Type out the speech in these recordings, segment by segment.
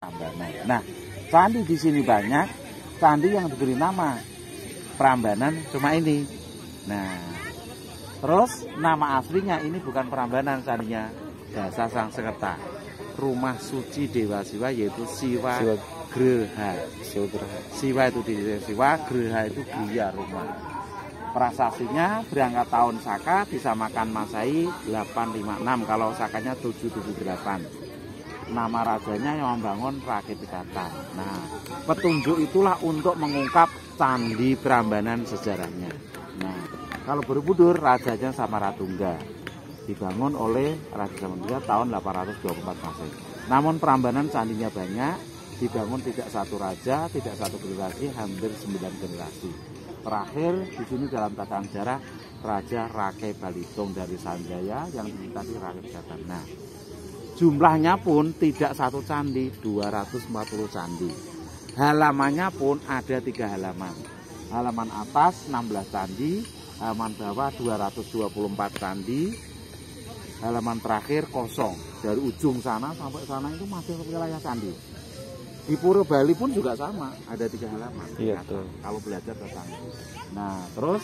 Prambanan. Nah, candi di sini banyak, candi yang diberi nama Prambanan cuma ini. Nah, terus nama aslinya ini bukan Prambanan candinya, Dasa Sang Sekerta, rumah suci Dewa Siwa, yaitu Siwa Greha. Siwa itu di Siwa, Greha itu Griya rumah. Prasasinya berangkat tahun Saka disamakan Masehi 856, kalau Sakanya 778. Nama rajanya yang membangun Rakit Pikatan. Nah, petunjuk itulah untuk mengungkap Candi Prambanan sejarahnya. Nah, kalau Borobudur rajanya Samaratungga, dibangun oleh Raja Samaratungga tahun 824 Masehi. Namun Prambanan candinya banyak, dibangun tidak satu raja, tidak satu generasi, hampir 9 generasi. Terakhir di sini dalam tatanan sejarah Raja Rake Balitung dari Sanjaya yang tadi Rakit Pikatan. Nah, jumlahnya pun tidak satu candi, 240 candi. Halamannya pun ada 3 halaman. Halaman atas 16 candi, halaman bawah 224 candi. Halaman terakhir kosong. Dari ujung sana sampai sana itu masih wilayah candi. Di Pura Bali pun juga sama, ada 3 halaman. Iya, tuh. Kalau belajar tentang itu. Nah, terus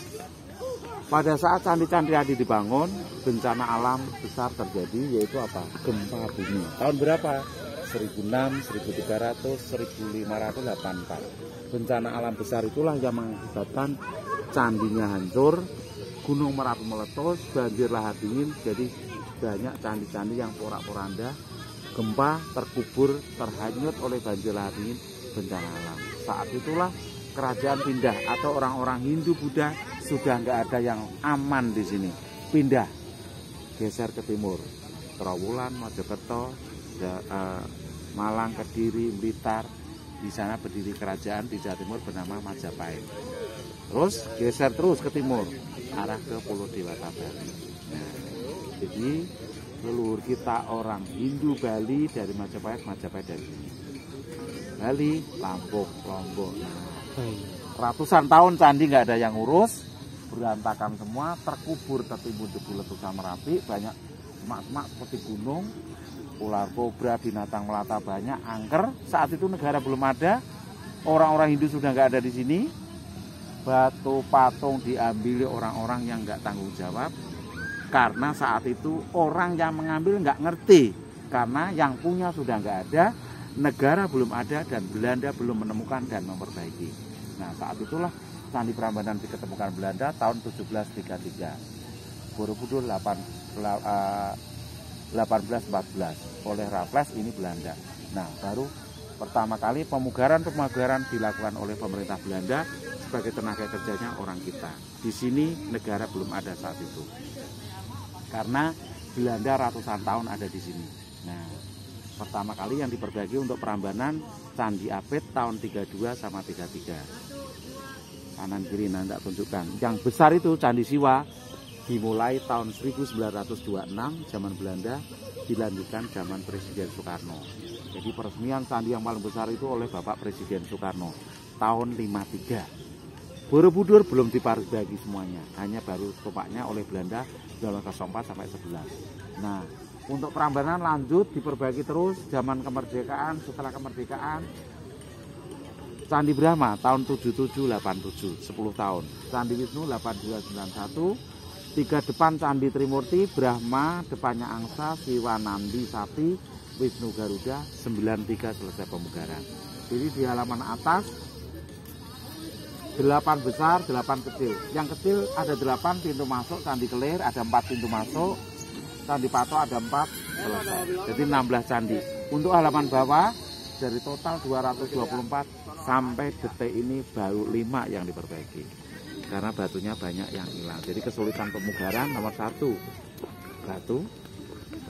pada saat candi-candi tadi dibangun, bencana alam besar terjadi, yaitu apa? Gempa bumi. Tahun berapa? 1006, 1300, 1584. Bencana alam besar itulah yang mengakibatkan candinya hancur, Gunung Merapi meletus, banjir lahar dingin, jadi banyak candi-candi yang porak-poranda, gempa, terkubur, terhanyut oleh banjir lahar dingin, bencana alam. Saat itulah kerajaan pindah, atau orang-orang Hindu Buddha sudah nggak ada yang aman di sini, pindah, geser ke timur, Trawulan, Mojokerto, Malang, Kediri, Blitar. Di sana berdiri kerajaan di Jawa Timur bernama Majapahit. Terus geser terus ke timur, arah ke Pulau Dewata Bali. Nah, jadi leluhur kita orang Hindu Bali dari Majapahit dari sini. Bali, Lampung, Lombok. Nah, ratusan tahun candi nggak ada yang ngurus, berantakan semua, terkubur tertimbun debu letusan Merapi, banyak semak-semak seperti gunung, ular kobra, binatang melata banyak, angker. Saat itu negara belum ada, orang-orang Hindu sudah nggak ada di sini. Batu patung diambil orang-orang yang nggak tanggung jawab, karena saat itu orang yang mengambil nggak ngerti, karena yang punya sudah nggak ada, negara belum ada, dan Belanda belum menemukan dan memperbaiki. Nah, saat itulah Candi Prambanan diketemukan Belanda tahun 1733. Borobudur 1814 oleh Raffles, ini Belanda. Nah, baru pertama kali pemugaran dilakukan oleh pemerintah Belanda sebagai tenaga kerjanya orang kita. Di sini negara belum ada saat itu, karena Belanda ratusan tahun ada di sini. Nah, pertama kali yang diperbaiki untuk Prambanan Candi Apit tahun 32 sama 33. Kanan kiri nanti tunjukkan. Yang besar itu Candi Siwa dimulai tahun 1926 zaman Belanda, dilanjutkan zaman Presiden Soekarno. Jadi peresmian candi yang paling besar itu oleh Bapak Presiden Soekarno tahun 53. Borobudur belum diperbaiki semuanya, hanya baru topaknya oleh Belanda 1904 sampai 11. Nah, untuk Prambanan lanjut diperbaiki terus zaman kemerdekaan. Setelah kemerdekaan Candi Brahma tahun 7787, 10 tahun. Candi Wisnu 8291. 3 depan Candi Trimurti, Brahma, depannya Angsa, Siwa Nandi Sati, Wisnu Garuda, 93 selesai pemugaran. Jadi di halaman atas 8 besar, 8 kecil. Yang kecil ada 8 pintu masuk, Candi Kelir ada 4 pintu masuk, Candi Patok ada 4, selesai. Jadi 16 candi. Untuk halaman bawah dari total 224 sampai detik ini baru 5 yang diperbaiki. Karena batunya banyak yang hilang. Jadi kesulitan pemugaran nomor 1 batu,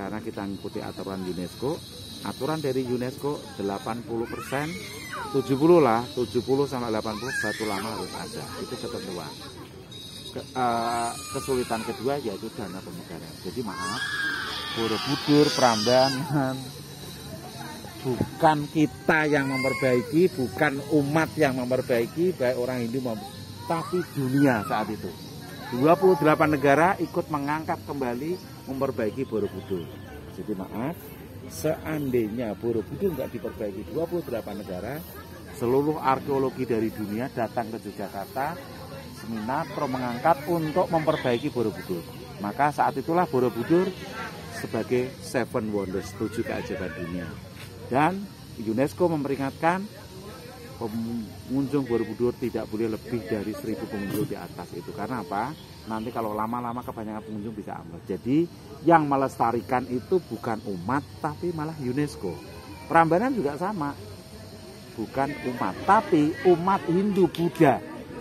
karena kita mengikuti aturan UNESCO. Aturan dari UNESCO 80%, 70 lah, 70 sampai 80 batu lama harus ada. Itu ketentuan. Kesulitan kedua yaitu dana pemugaran. Jadi maaf, Borobudur, Prambanan bukan kita yang memperbaiki, bukan umat yang memperbaiki, baik orang Hindu maupun, tapi dunia saat itu. 28 negara ikut mengangkat kembali memperbaiki Borobudur. Jadi maaf, seandainya Borobudur nggak diperbaiki 28 negara, seluruh arkeologi dari dunia datang ke Yogyakarta, seminar, mengangkat untuk memperbaiki Borobudur. Maka saat itulah Borobudur sebagai Seven Wonders, 7 keajaiban dunia. Dan UNESCO memperingatkan pengunjung Borobudur tidak boleh lebih dari 1000 pengunjung di atas itu. Karena apa? Nanti kalau lama-lama kebanyakan pengunjung bisa ambles. Jadi yang melestarikan itu bukan umat, tapi malah UNESCO. Prambanan juga sama, bukan umat, tapi umat Hindu Buddha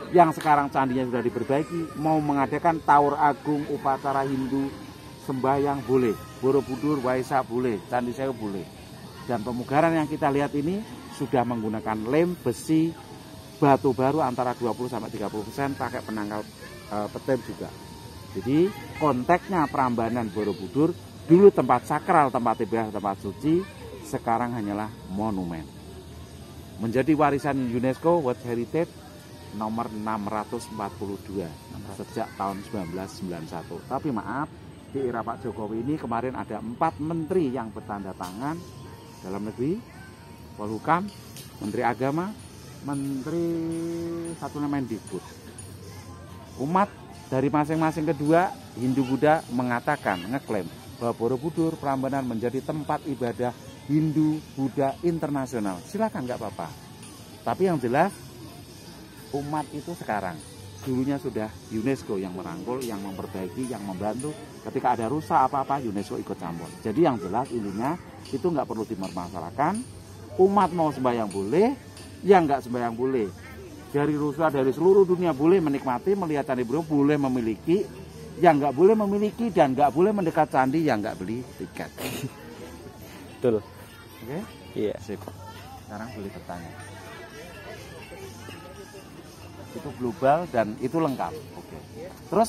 yang sekarang candinya sudah diperbaiki, mau mengadakan Taur Agung, upacara Hindu, sembahyang boleh, Borobudur, Waisak boleh, Candi Sewu boleh. Dan pemugaran yang kita lihat ini sudah menggunakan lem, besi, batu baru antara 20-30%, pakai penangkal petir juga. Jadi konteksnya Prambanan Borobudur, dulu tempat sakral, tempat ibadah, tempat suci, sekarang hanyalah monumen. Menjadi warisan UNESCO World Heritage nomor 642 sejak tahun 1991. Tapi maaf, di era Pak Jokowi ini kemarin ada 4 menteri yang bertanda tangan, Dalam Negeri, Polhukam, Menteri Agama, Menteri satu namanya Mendikbud. Umat dari masing-masing kedua Hindu Buddha mengatakan, ngeklaim bahwa Borobudur Prambanan menjadi tempat ibadah Hindu Buddha internasional. Silakan, nggak apa-apa. Tapi yang jelas umat itu sekarang, dulunya sudah UNESCO yang merangkul, yang memperbaiki, yang membantu. Ketika ada rusak apa-apa, UNESCO ikut campur. Jadi yang jelas intinya itu nggak perlu dipermasalahkan. Umat mau sembahyang boleh, yang nggak sembahyang boleh. Dari rusak dari seluruh dunia boleh menikmati, melihat Candi Borobudur, boleh memiliki. Yang nggak boleh memiliki dan nggak boleh mendekat candi yang nggak beli tiket. Betul. Oke? Iya. Sip. Sekarang boleh bertanya. Itu global dan itu lengkap. Oke. Terus